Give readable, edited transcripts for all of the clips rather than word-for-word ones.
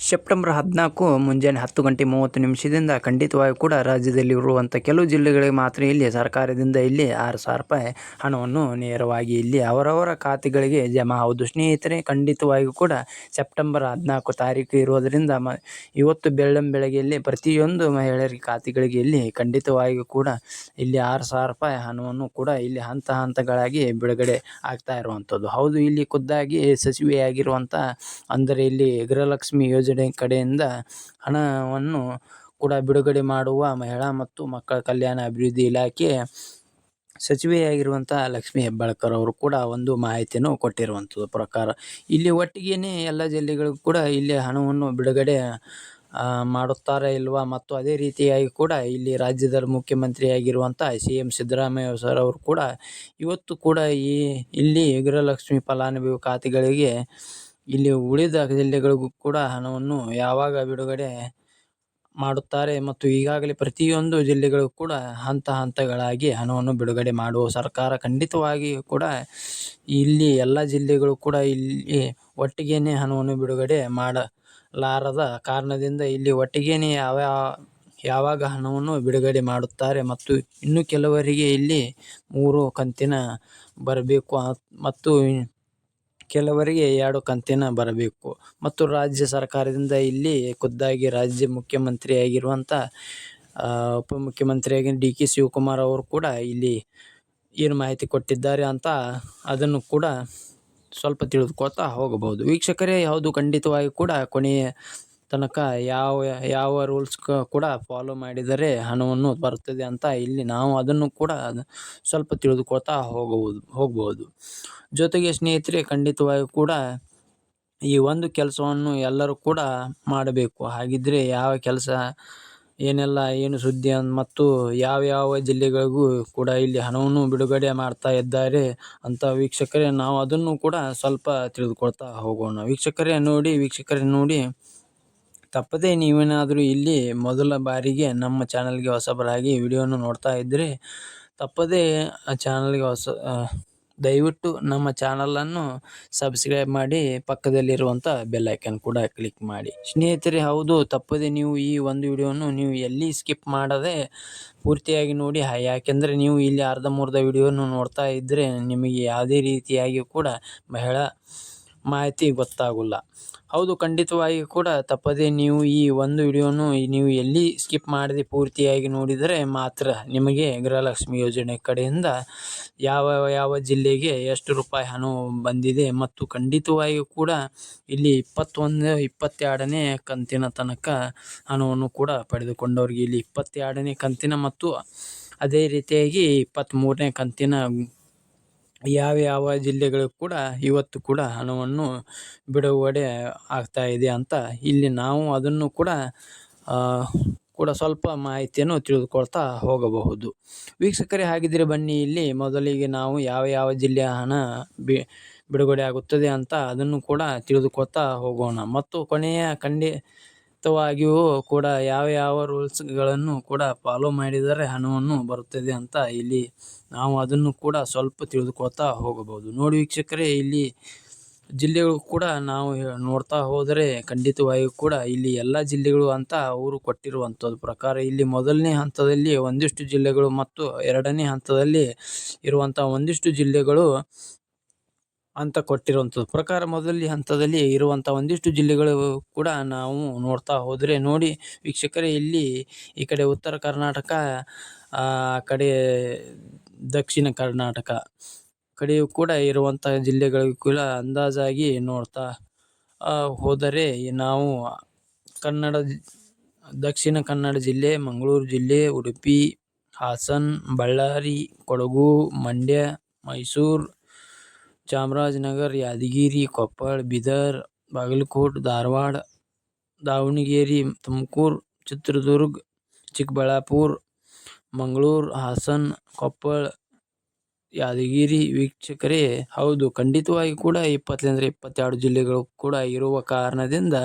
September 14 ಮುಂಜಾನೆ 10:30 ಖಂಡಿತವಾಗಿ ಕೂಡ ರಾಜ್ಯದಲ್ಲಿರುವಂಥ ಕೆಲವು ಜಿಲ್ಲೆಗಳಿಗೆ ಮಾತ್ರ ಇಲ್ಲಿ ಸರ್ಕಾರದಿಂದ ಇಲ್ಲಿ 6,000 ರೂಪಾಯಿ ಹಣವನ್ನು ನೇರವಾಗಿ ಇಲ್ಲಿ ಅವರವರ ಖಾತೆಗಳಿಗೆ ಜಮಾ. ಹೌದು ಸ್ನೇಹಿತರೆ, ಖಂಡಿತವಾಗಿಯೂ ಕೂಡ ಸೆಪ್ಟೆಂಬರ್ 14 ತಾರೀಕು ಇರುವುದರಿಂದ ಇವತ್ತು ಬೆಳಗ್ಗೆಯಲ್ಲಿ ಪ್ರತಿಯೊಂದು ಮಹಿಳೆಯರ ಖಾತೆಗಳಿಗೆ ಇಲ್ಲಿ ಖಂಡಿತವಾಗಿಯೂ ಕೂಡ ಇಲ್ಲಿ 6,000 ರೂಪಾಯಿ ಹಣವನ್ನು ಕೂಡ ಇಲ್ಲಿ ಹಂತಗಳಾಗಿ ಬಿಡುಗಡೆ ಆಗ್ತಾ ಇರುವಂಥದ್ದು. ಹೌದು, ಇಲ್ಲಿ ಖುದ್ದಾಗಿ ಸಚಿವೆಯಾಗಿರುವಂಥ ಅಂದರೆ ಇಲ್ಲಿ ಗೃಹಲಕ್ಷ್ಮಿ ಯೋಜನೆ ಕಡೆಯಿಂದ ಹಣವನ್ನು ಕೂಡ ಬಿಡುಗಡೆ ಮಾಡುವ ಮಹಿಳಾ ಮತ್ತು ಮಕ್ಕಳ ಕಲ್ಯಾಣ ಅಭಿವೃದ್ಧಿ ಇಲಾಖೆ ಸಚಿವೆಯಾಗಿರುವಂಥ ಲಕ್ಷ್ಮೀ ಹೆಬ್ಬಾಳ್ಕರ್ ಅವರು ಕೂಡ ಒಂದು ಮಾಹಿತಿಯನ್ನು ಕೊಟ್ಟಿರುವಂಥದ್ದು ಪ್ರಕಾರ ಇಲ್ಲಿ ಒಟ್ಟಿಗೆನೇ ಎಲ್ಲ ಜಿಲ್ಲೆಗಳಿಗೂ ಕೂಡ ಇಲ್ಲಿ ಹಣವನ್ನು ಬಿಡುಗಡೆ ಮಾಡುತ್ತಾರೆ ಇಲ್ವಾ. ಮತ್ತು ಅದೇ ರೀತಿಯಾಗಿ ಕೂಡ ಇಲ್ಲಿ ರಾಜ್ಯದ ಮುಖ್ಯಮಂತ್ರಿಯಾಗಿರುವಂಥ CM ಸಿದ್ದರಾಮಯ್ಯ ಸರ್ ಅವರು ಕೂಡ ಇವತ್ತು ಕೂಡ ಇಲ್ಲಿ ಗೃಹಲಕ್ಷ್ಮಿ ಫಲಾನುಭವಿ ಖಾತೆಗಳಿಗೆ ಇಲ್ಲಿ ಉಳಿದ ಜಿಲ್ಲೆಗಳಿಗೂ ಕೂಡ ಹಣವನ್ನು ಯಾವಾಗ ಬಿಡುಗಡೆ ಮಾಡುತ್ತಾರೆ ಮತ್ತು ಈಗಾಗಲೇ ಪ್ರತಿಯೊಂದು ಜಿಲ್ಲೆಗಳಿಗೂ ಕೂಡ ಹಂತಗಳಾಗಿ ಹಣವನ್ನು ಬಿಡುಗಡೆ ಮಾಡುವ ಸರ್ಕಾರ ಖಂಡಿತವಾಗಿ ಕೂಡ ಇಲ್ಲಿ ಎಲ್ಲ ಜಿಲ್ಲೆಗಳು ಕೂಡ ಇಲ್ಲಿ ಒಟ್ಟಿಗೆನೇ ಹಣವನ್ನು ಬಿಡುಗಡೆ ಮಾಡಲಾರದ ಕಾರಣದಿಂದ ಇಲ್ಲಿ ಒಟ್ಟಿಗೆನೇ ಯಾವಾಗ ಹಣವನ್ನು ಬಿಡುಗಡೆ ಮಾಡುತ್ತಾರೆ ಮತ್ತು ಇನ್ನು ಕೆಲವರಿಗೆ ಇಲ್ಲಿ 3 ಕಂತಿನ ಬರಬೇಕು ಮತ್ತು ಕೆಲವರಿಗೆ 2 ಕಂತಿನ ಬರಬೇಕು ಮತ್ತು ರಾಜ್ಯ ಸರ್ಕಾರದಿಂದ ಇಲ್ಲಿ ಖುದ್ದಾಗಿ ರಾಜ್ಯ ಮುಖ್ಯಮಂತ್ರಿಯಾಗಿರುವಂಥ ಉಪಮುಖ್ಯಮಂತ್ರಿಯಾಗಿ DK ಶಿವಕುಮಾರ್ ಅವರು ಕೂಡ ಇಲ್ಲಿ ಏನು ಮಾಹಿತಿ ಕೊಟ್ಟಿದ್ದಾರೆ ಅಂತ ಅದನ್ನು ಕೂಡ ಸ್ವಲ್ಪ ತಿಳಿದುಕೊಳ್ತಾ ಹೋಗಬಹುದು. ವೀಕ್ಷಕರೇ, ಯಾವುದು ಖಂಡಿತವಾಗಿ ಕೂಡ ಕೊನೆಯ ತನಕ ಯಾವ ರೂಲ್ಸ್ ಕೂಡ ಫಾಲೋ ಮಾಡಿದರೆ ಹಣವನ್ನು ಬರುತ್ತದೆ ಅಂತ ಇಲ್ಲಿ ನಾವು ಅದನ್ನು ಕೂಡ ಸ್ವಲ್ಪ ತಿಳಿದುಕೊಳ್ತಾ ಹೋಗಬಹುದು. ಜೊತೆಗೆ ಸ್ನೇಹಿತರೆ, ಖಂಡಿತವಾಗಿ ಕೂಡ ಈ ಒಂದು ಕೆಲಸವನ್ನು ಎಲ್ಲರೂ ಕೂಡ ಮಾಡಬೇಕು. ಹಾಗಿದ್ರೆ ಯಾವ ಕೆಲಸ ಏನು ಸುದ್ದಿ ಮತ್ತು ಯಾವ ಜಿಲ್ಲೆಗಳಿಗೂ ಕೂಡ ಇಲ್ಲಿ ಹಣವನ್ನು ಬಿಡುಗಡೆ ಮಾಡ್ತಾ ಇದ್ದಾರೆ ಅಂತ ವೀಕ್ಷಕರೇ ನಾವು ಅದನ್ನು ಕೂಡ ಸ್ವಲ್ಪ ತಿಳಿದುಕೊಳ್ತಾ ಹೋಗೋಣ. ವೀಕ್ಷಕರೇ ನೋಡಿ ತಪ್ಪದೇ ನೀವೇನಾದರೂ ಇಲ್ಲಿ ಮೊದಲ ಬಾರಿಗೆ ನಮ್ಮ ಚಾನಲ್ಗೆ ಹೊಸಬರಾಗಿ ವಿಡಿಯೋವನ್ನು ನೋಡ್ತಾ ಇದ್ದರೆ ತಪ್ಪದೇ ಚಾನಲ್ಗೆ ದಯವಿಟ್ಟು ನಮ್ಮ ಚಾನಲನ್ನು ಸಬ್ಸ್ಕ್ರೈಬ್ ಮಾಡಿ ಪಕ್ಕದಲ್ಲಿರುವಂಥ ಬೆಲ್ ಐಕನ್ ಕೂಡ ಕ್ಲಿಕ್ ಮಾಡಿ. ಸ್ನೇಹಿತರೆ, ಹೌದು, ತಪ್ಪದೇ ನೀವು ಈ ಒಂದು ವಿಡಿಯೋವನ್ನು ನೀವು ಎಲ್ಲಿ ಸ್ಕಿಪ್ ಮಾಡದೆ ಪೂರ್ತಿಯಾಗಿ ನೋಡಿ. ಯಾಕೆಂದರೆ ನೀವು ಇಲ್ಲಿ ಅರ್ಧಂಬರ್ಧ ವಿಡಿಯೋವನ್ನು ನೋಡ್ತಾ ಇದ್ದರೆ ನಿಮಗೆ ಯಾವುದೇ ರೀತಿಯಾಗಿ ಕೂಡ ಮಹಿಳಾ ಮಾಹಿತಿ ಗೊತ್ತಾಗಲ್ಲ. ಹೌದು, ಖಂಡಿತವಾಗಿ ಕೂಡ ತಪ್ಪದೇ ನೀವು ಈ ಒಂದು ವಿಡಿಯೋವನ್ನು ನೀವು ಎಲ್ಲಿ ಸ್ಕಿಪ್ ಮಾಡದೆ ನೋಡಿದರೆ ಮಾತ್ರ ನಿಮಗೆ ಗೃಹಲಕ್ಷ್ಮಿ ಯೋಜನೆ ಕಡೆಯಿಂದ ಯಾವ ಜಿಲ್ಲೆಗೆ ಎಷ್ಟು ರೂಪಾಯಿ ಹಣ ಬಂದಿದೆ ಮತ್ತು ಖಂಡಿತವಾಗಿಯೂ ಕೂಡ ಇಲ್ಲಿ 21, 22ನೇ ಕಂತಿನ ತನಕ ಹಣವನ್ನು ಕೂಡ ಪಡೆದುಕೊಂಡವರಿಗೆ ಇಲ್ಲಿ 22ನೇ ಕಂತಿನ ಮತ್ತು ಅದೇ ರೀತಿಯಾಗಿ 23ನೇ ಕಂತಿನ ಯಾವ ಜಿಲ್ಲೆಗಳಿಗೂ ಕೂಡ ಇವತ್ತು ಕೂಡ ಹಣವನ್ನು ಬಿಡುಗಡೆ ಆಗ್ತಾ ಇದೆ ಅಂತ ಇಲ್ಲಿ ನಾವು ಅದನ್ನು ಕೂಡ ಸ್ವಲ್ಪ ಮಾಹಿತಿಯನ್ನು ತಿಳಿದುಕೊಳ್ತಾ ಹೋಗಬಹುದು. ವೀಕ್ಷಕರೇ, ಹಾಗಿದ್ರೆ ಬನ್ನಿ ಇಲ್ಲಿ ಮೊದಲಿಗೆ ನಾವು ಯಾವ ಜಿಲ್ಲೆಯ ಹಣ ಬಿಡುಗಡೆ ಆಗುತ್ತದೆ ಅಂತ ಅದನ್ನು ಕೂಡ ತಿಳಿದುಕೊಳ್ತಾ ಹೋಗೋಣ ಮತ್ತು ಖಂಡಿತವಾಗಿಯೂ ಕೂಡ ಯಾವ ರೂಲ್ಸ್ಗಳನ್ನು ಕೂಡ ಫಾಲೋ ಮಾಡಿದರೆ ಹಣವನ್ನು ಬರುತ್ತದೆ ಅಂತ ಇಲ್ಲಿ ನಾವು ಅದನ್ನು ಕೂಡ ಸ್ವಲ್ಪ ತಿಳಿದುಕೊಳ್ತಾ ಹೋಗಬಹುದು. ನೋಡಿ ವೀಕ್ಷಕರೇ, ಇಲ್ಲಿ ಜಿಲ್ಲೆಗಳು ಕೂಡ ನಾವು ನೋಡ್ತಾ ಹೋದರೆ ಖಂಡಿತವಾಗಿಯೂ ಕೂಡ ಇಲ್ಲಿ ಎಲ್ಲ ಜಿಲ್ಲೆಗಳು ಅಂತ ಅವರು ಕೊಟ್ಟಿರುವಂಥದ್ದು ಪ್ರಕಾರ ಇಲ್ಲಿ ಮೊದಲನೇ ಹಂತದಲ್ಲಿ ಒಂದಿಷ್ಟು ಜಿಲ್ಲೆಗಳು ಮತ್ತು 2ನೇ ಹಂತದಲ್ಲಿ ಇರುವಂಥ ಒಂದಿಷ್ಟು ಜಿಲ್ಲೆಗಳು ಅಂತ ಕೊಟ್ಟಿರುವಂಥದ್ದು ಪ್ರಕಾರ ಮೊದಲನೇ ಹಂತದಲ್ಲಿ ಇರುವಂಥ ಒಂದಿಷ್ಟು ಜಿಲ್ಲೆಗಳು ಕೂಡ ನಾವು ನೋಡ್ತಾ ಹೋದರೆ ನೋಡಿ ವೀಕ್ಷಕರೇ, ಇಲ್ಲಿ ಈ ಕಡೆ ಉತ್ತರ ಕರ್ನಾಟಕ, ಆ ಕಡೆ ದಕ್ಷಿಣ ಕರ್ನಾಟಕ ಕಡೆಯೂ ಕೂಡ ಇರುವಂಥ ಜಿಲ್ಲೆಗಳಿಗೂ ಕೂಡ ಅಂದಾಜಾಗಿ ನೋಡ್ತಾ ಹೋದರೆ ನಾವು ದಕ್ಷಿಣ ಕನ್ನಡ ಜಿಲ್ಲೆ, ಮಂಗಳೂರು ಜಿಲ್ಲೆ, ಉಡುಪಿ, ಹಾಸನ, ಬಳ್ಳಾರಿ, ಕೊಡಗು, ಮಂಡ್ಯ, ಮೈಸೂರು, ಚಾಮರಾಜನಗರ, ಯಾದಗಿರಿ, ಕೊಪ್ಪಳ, ಬೀದರ್, ಬಾಗಲಕೋಟೆ, ಧಾರವಾಡ, ದಾವಣಗೆರೆ, ತುಮಕೂರು, ಚಿತ್ರದುರ್ಗ, ಚಿಕ್ಕಬಳ್ಳಾಪುರ, ಮಂಗಳೂರು, ಹಾಸನ, ಕೊಪ್ಪಳ, ಯಾದಗಿರಿ. ವೀಕ್ಷಕರೇ, ಹೌದು, ಖಂಡಿತವಾಗಿ ಕೂಡ 20 22 ಜಿಲ್ಲೆಗಳು ಕೂಡ ಇರುವ ಕಾರಣದಿಂದ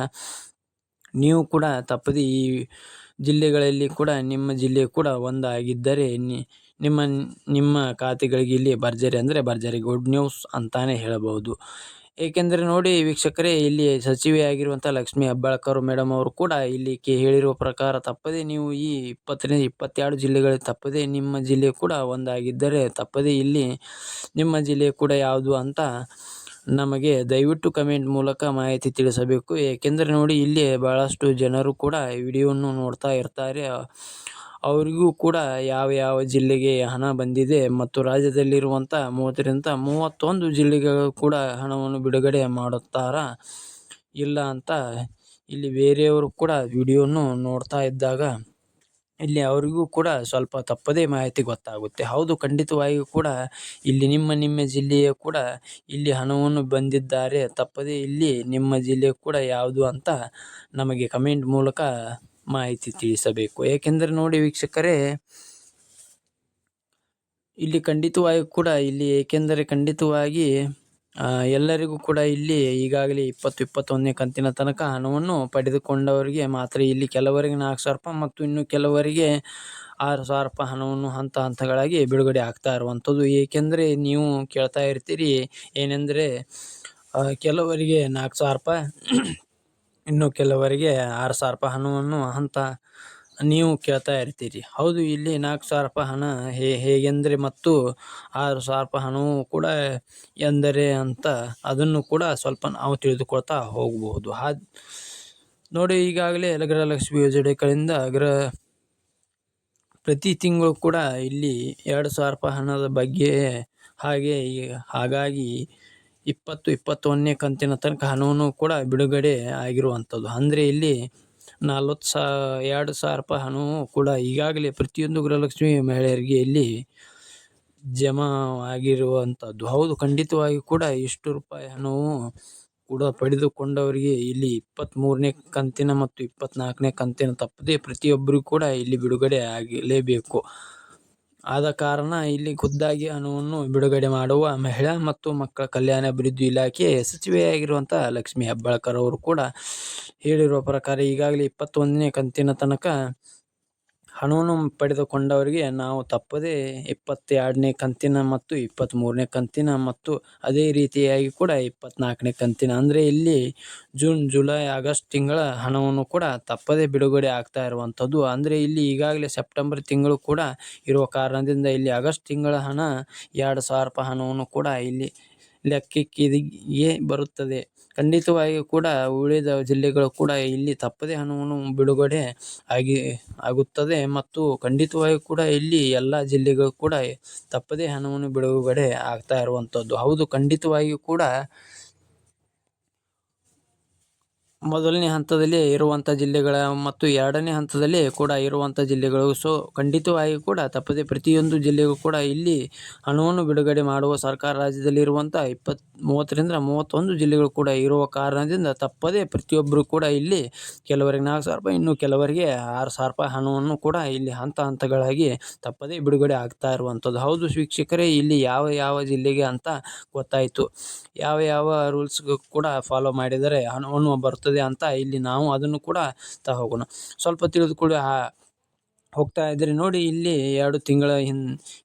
ನೀವು ಕೂಡ ತಪ್ಪದೇ ಈ ಜಿಲ್ಲೆಗಳಲ್ಲಿ ಕೂಡ ನಿಮ್ಮ ಜಿಲ್ಲೆ ಕೂಡ ಒಂದಾಗಿದ್ದರೆ ನಿಮ್ಮ ಖಾತೆಗಳಿಗೆ ಇಲ್ಲಿ ಭರ್ಜರಿ ಗುಡ್ ನ್ಯೂಸ್ ಅಂತಾನೆ ಹೇಳಬಹುದು. ಏಕೆಂದರೆ ನೋಡಿ ವೀಕ್ಷಕರೇ, ಇಲ್ಲಿ ಸಚಿವೆಯಾಗಿರುವಂಥ ಲಕ್ಷ್ಮೀ ಹೆಬ್ಬಾಳ್ಕರ್ ಮೇಡಮ್ ಅವರು ಕೂಡ ಇಲ್ಲಿ ಹೇಳಿರುವ ಪ್ರಕಾರ ತಪ್ಪದೇ ನೀವು ಈ 20ರಿಂದ 22 ಜಿಲ್ಲೆಗಳಲ್ಲಿ ತಪ್ಪದೇ ನಿಮ್ಮ ಜಿಲ್ಲೆ ಕೂಡ ಒಂದಾಗಿದ್ದರೆ ತಪ್ಪದೇ ಇಲ್ಲಿ ನಿಮ್ಮ ಜಿಲ್ಲೆ ಕೂಡ ಯಾವುದು ಅಂತ ನಮಗೆ ದಯವಿಟ್ಟು ಕಮೆಂಟ್ ಮೂಲಕ ಮಾಹಿತಿ ತಿಳಿಸಬೇಕು. ಏಕೆಂದರೆ ನೋಡಿ ಇಲ್ಲಿ ಬಹಳಷ್ಟು ಜನರು ಕೂಡ ವಿಡಿಯೋವನ್ನು ನೋಡ್ತಾ ಇರ್ತಾರೆ. ಅವರಿಗೂ ಕೂಡ ಯಾವ ಯಾವ ಜಿಲ್ಲೆಗೆ ಹಣ ಬಂದಿದೆ ಮತ್ತು ರಾಜ್ಯದಲ್ಲಿರುವಂಥ 30ರಿಂದ 31 ಜಿಲ್ಲೆಗಳು ಕೂಡ ಹಣವನ್ನು ಬಿಡುಗಡೆ ಮಾಡುತ್ತಾರಾ ಇಲ್ಲ ಅಂತ ಇಲ್ಲಿ ಬೇರೆಯವರು ಕೂಡ ವಿಡಿಯೋವನ್ನು ನೋಡ್ತಾ ಇದ್ದಾಗ ಇಲ್ಲಿ ಅವರಿಗೂ ಕೂಡ ಸ್ವಲ್ಪ ತಪ್ಪದೇ ಮಾಹಿತಿ ಗೊತ್ತಾಗುತ್ತೆ. ಹೌದು, ಖಂಡಿತವಾಗಿಯೂ ಕೂಡ ಇಲ್ಲಿ ನಿಮ್ಮ ಜಿಲ್ಲೆಯ ಕೂಡ ಇಲ್ಲಿ ಹಣವನ್ನು ಬಂದಿದ್ದಾರೆ ತಪ್ಪದೇ ಇಲ್ಲಿ ನಿಮ್ಮ ಜಿಲ್ಲೆ ಕೂಡ ಯಾವುದು ಅಂತ ನಮಗೆ ಕಮೆಂಟ್ ಮೂಲಕ ಮಾಹಿತಿ ತಿಳಿಸಬೇಕು. ಏಕೆಂದರೆ ನೋಡಿ ವೀಕ್ಷಕರೇ, ಇಲ್ಲಿ ಖಂಡಿತವಾಗಿಯೂ ಕೂಡ ಇಲ್ಲಿ ಏಕೆಂದರೆ ಖಂಡಿತವಾಗಿ ಎಲ್ಲರಿಗೂ ಕೂಡ ಇಲ್ಲಿ ಈಗಾಗಲೇ 21ನೇ ಕಂತಿನ ತನಕ ಹಣವನ್ನು ಪಡೆದುಕೊಂಡವರಿಗೆ ಮಾತ್ರ ಇಲ್ಲಿ ಕೆಲವರಿಗೆ 4,000 ರೂಪಾಯಿ ಮತ್ತು ಇನ್ನು ಕೆಲವರಿಗೆ 6,000 ರೂಪಾಯಿ ಹಣವನ್ನು ಹಂತ ಹಂತಗಳಾಗಿ ಬಿಡುಗಡೆ ಆಗ್ತಾ ಇರುವಂಥದ್ದು. ಏಕೆಂದರೆ ನೀವು ಕೇಳ್ತಾ ಇರ್ತೀರಿ ಏನೆಂದರೆ ಕೆಲವರಿಗೆ 4,000 ರೂಪಾಯಿ ಇನ್ನು ಕೆಲವರಿಗೆ 6,000 ರೂಪಾಯಿ ಹಣವನ್ನು ಅಂತ ನೀವು ಕೇಳ್ತಾ ಇರ್ತೀರಿ. ಹೌದು, ಇಲ್ಲಿ 4,000 ರೂಪಾಯಿ ಹಣ ಹೇಗೆಂದರೆ ಮತ್ತು 6,000 ರೂಪಾಯಿ ಹಣವು ಕೂಡ ಎಂದರೆ ಅಂತ ಅದನ್ನು ಕೂಡ ಸ್ವಲ್ಪ ನಾವು ತಿಳಿದುಕೊಳ್ತಾ ಹೋಗಬಹುದು. ನೋಡಿ, ಈಗಾಗಲೇ ಗೃಹಲಕ್ಷ್ಮಿ ಯೋಜನೆ ಕಡೆಯಿಂದ ಪ್ರತಿ ತಿಂಗಳು ಕೂಡ ಇಲ್ಲಿ 2,000 ರೂಪಾಯಿ ಹಣದ ಬಗ್ಗೆ ಹಾಗಾಗಿ 21ನೇ ಕಂತಿನ ತನಕ ಹಣವನ್ನು ಕೂಡ ಬಿಡುಗಡೆ ಆಗಿರುವಂಥದ್ದು. ಅಂದರೆ ಇಲ್ಲಿ 2,000 ರೂಪಾಯಿ ಹಣವು ಕೂಡ ಈಗಾಗಲೇ ಪ್ರತಿಯೊಂದು ಗೃಹಲಕ್ಷ್ಮಿ ಮಹಿಳೆಯರಿಗೆ ಇಲ್ಲಿ ಜಮಾ ಆಗಿರುವಂಥದ್ದು. ಹೌದು, ಖಂಡಿತವಾಗಿ ಕೂಡ ಇಷ್ಟು ರೂಪಾಯಿ ಹಣವು ಕೂಡ ಪಡೆದುಕೊಂಡವರಿಗೆ ಇಲ್ಲಿ 23ನೇ ಕಂತಿನ ಮತ್ತು 24ನೇ ಕಂತಿನ ತಪ್ಪದೇ ಪ್ರತಿಯೊಬ್ಬರಿಗೂ ಕೂಡ ಇಲ್ಲಿ ಬಿಡುಗಡೆ ಆಗಲೇಬೇಕು. ಆದ ಕಾರಣ ಇಲ್ಲಿ ಖುದ್ದಾಗಿ ಹಣವನ್ನು ಬಿಡುಗಡೆ ಮಾಡುವ ಮಹಿಳಾ ಮತ್ತು ಮಕ್ಕಳ ಕಲ್ಯಾಣ ಅಭಿವೃದ್ಧಿ ಇಲಾಖೆ ಸಚಿವೆಯಾಗಿರುವಂಥ ಲಕ್ಷ್ಮೀ ಹೆಬ್ಬಾಳ್ಕರ್ ಅವರು ಕೂಡ ಹೇಳಿರುವ ಪ್ರಕಾರ ಈಗಾಗಲೇ 21ನೇ ಕಂತಿನ ತನಕ ಹಣವನ್ನು ಪಡೆದುಕೊಂಡವರಿಗೆ ನಾವು ತಪ್ಪದೇ 22ನೇ ಕಂತಿನ ಮತ್ತು 23ನೇ ಕಂತಿನ ಮತ್ತು ಅದೇ ರೀತಿಯಾಗಿ ಕೂಡ 24ನೇ ಕಂತಿನ ಅಂದರೆ ಇಲ್ಲಿ ಜೂನ್, ಜುಲೈ, ಆಗಸ್ಟ್ ತಿಂಗಳ ಹಣವನ್ನು ಕೂಡ ತಪ್ಪದೇ ಬಿಡುಗಡೆ ಆಗ್ತಾ ಇರುವಂಥದ್ದು. ಅಂದರೆ ಇಲ್ಲಿ ಈಗಾಗಲೇ ಸೆಪ್ಟೆಂಬರ್ ತಿಂಗಳು ಕೂಡ ಇರುವ ಕಾರಣದಿಂದ ಇಲ್ಲಿ ಆಗಸ್ಟ್ ತಿಂಗಳ ಹಣ 2,000 ರೂಪಾಯಿ ಹಣವನ್ನು ಕೂಡ ಇಲ್ಲಿ ಲೆಕ್ಕಕ್ಕೆ ಬರುತ್ತದೆ. ಖಂಡಿತವಾಗಿಯೂ ಕೂಡ ಉಳಿದ ಜಿಲ್ಲೆಗಳು ಕೂಡ ಇಲ್ಲಿ ತಪ್ಪದೇ ಹಣವನ್ನು ಬಿಡುಗಡೆ ಆಗುತ್ತದೆ ಮತ್ತು ಖಂಡಿತವಾಗಿಯೂ ಕೂಡ ಇಲ್ಲಿ ಎಲ್ಲ ಜಿಲ್ಲೆಗಳು ಕೂಡ ತಪ್ಪದೇ ಹಣವನ್ನು ಬಿಡುಗಡೆ ಆಗ್ತಾ ಇರುವಂಥದ್ದು. ಹೌದು, ಖಂಡಿತವಾಗಿಯೂ ಕೂಡ ಮೊದಲನೇ ಹಂತದಲ್ಲಿ ಇರುವಂಥ ಜಿಲ್ಲೆಗಳ ಮತ್ತು 2ನೇ ಹಂತದಲ್ಲಿ ಕೂಡ ಇರುವಂಥ ಜಿಲ್ಲೆಗಳು. ಖಂಡಿತವಾಗಿ ಕೂಡ ತಪ್ಪದೇ ಪ್ರತಿಯೊಂದು ಜಿಲ್ಲೆಗೂ ಕೂಡ ಇಲ್ಲಿ ಹಣವನ್ನು ಬಿಡುಗಡೆ ಮಾಡುವ ಸರ್ಕಾರ ರಾಜ್ಯದಲ್ಲಿರುವಂಥ 30ರಿಂದ 31 ಜಿಲ್ಲೆಗಳು ಕೂಡ ಇರುವ ಕಾರಣದಿಂದ ತಪ್ಪದೇ ಪ್ರತಿಯೊಬ್ಬರು ಕೂಡ ಇಲ್ಲಿ ಕೆಲವರಿಗೆ 4,000 ರೂಪಾಯಿ ಇನ್ನು ಕೆಲವರಿಗೆ 6,000 ರೂಪಾಯಿ ಹಣವನ್ನು ಕೂಡ ಇಲ್ಲಿ ಹಂತ ಹಂತಗಳಾಗಿ ತಪ್ಪದೇ ಬಿಡುಗಡೆ ಆಗ್ತಾ ಇರುವಂಥದ್ದು. ಹೌದು ವೀಕ್ಷಕರೇ, ಇಲ್ಲಿ ಯಾವ ಜಿಲ್ಲೆಗೆ ಅಂತ ಗೊತ್ತಾಯಿತು. ಯಾವ ರೂಲ್ಸ್ ಕೂಡ ಫಾಲೋ ಮಾಡಿದರೆ ಹಣವನ್ನು ಬರ್ತದೆ ಅಂತ ಇಲ್ಲಿ ನಾವು ಅದನ್ನು ಕೂಡ ಹೋಗೋಣ. ಸ್ವಲ್ಪ ತಿಳಿದುಕೊಳ್ಳಿ ಹೋಗ್ತಾ ಇದ್ರೆ ನೋಡಿ, ಇಲ್ಲಿ 2 ತಿಂಗಳ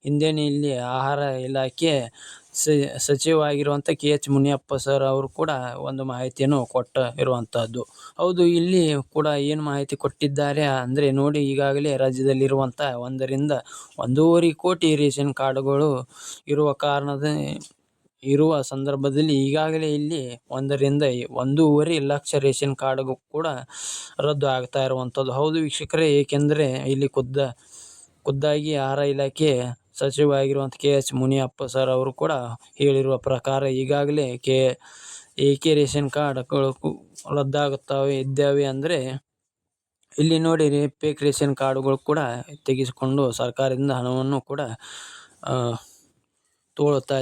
ಹಿಂದೆನೇ ಇಲ್ಲಿ ಆಹಾರ ಇಲಾಖೆ ಸಚಿವರಾಗಿರುವಂಥ KH ಮುನಿಯಪ್ಪ ಸರ್ ಅವರು ಕೂಡ ಒಂದು ಮಾಹಿತಿಯನ್ನು ಇರುವಂತಹದ್ದು. ಹೌದು, ಇಲ್ಲಿ ಕೂಡ ಏನು ಮಾಹಿತಿ ಕೊಟ್ಟಿದ್ದಾರೆ ಅಂದರೆ ನೋಡಿ, ಈಗಾಗಲೇ ರಾಜ್ಯದಲ್ಲಿರುವಂಥ 1ರಿಂದ 1.5 ಕೋಟಿ ರೇಷನ್ ಕಾರ್ಡ್ಗಳು ಇರುವ ಸಂದರ್ಭದಲ್ಲಿ ಈಗಾಗಲೇ ಇಲ್ಲಿ 1ರಿಂದ 1.5 ಲಕ್ಷ ರೇಷನ್ ಕಾರ್ಡ್ ಕೂಡ ರದ್ದು ಆಗ್ತಾ ಇರುವಂಥದ್ದು. ಹೌದು ವೀಕ್ಷಕರೇ, ಏಕೆಂದರೆ ಇಲ್ಲಿ ಖುದ್ದಾಗಿ ಆಹಾರ ಇಲಾಖೆ ಸಚಿವರಾಗಿರುವಂಥ KH ಮುನಿಯಪ್ಪ ಸರ್ ಅವರು ಕೂಡ ಹೇಳಿರುವ ಪ್ರಕಾರ ಈಗಾಗಲೇ ಏಕೆ ರೇಷನ್ ಕಾರ್ಡ್ಗಳು ಇದ್ದಾವೆ ಅಂದರೆ ಇಲ್ಲಿ ನೋಡಿ, ಫೇಕ್ ರೇಷನ್ ಕಾರ್ಡ್ಗಳು ಕೂಡ ತೆಗೆಸಿಕೊಂಡು ಸರ್ಕಾರದಿಂದ ಹಣವನ್ನು ಕೂಡ ತಗೊಳ್ತಾ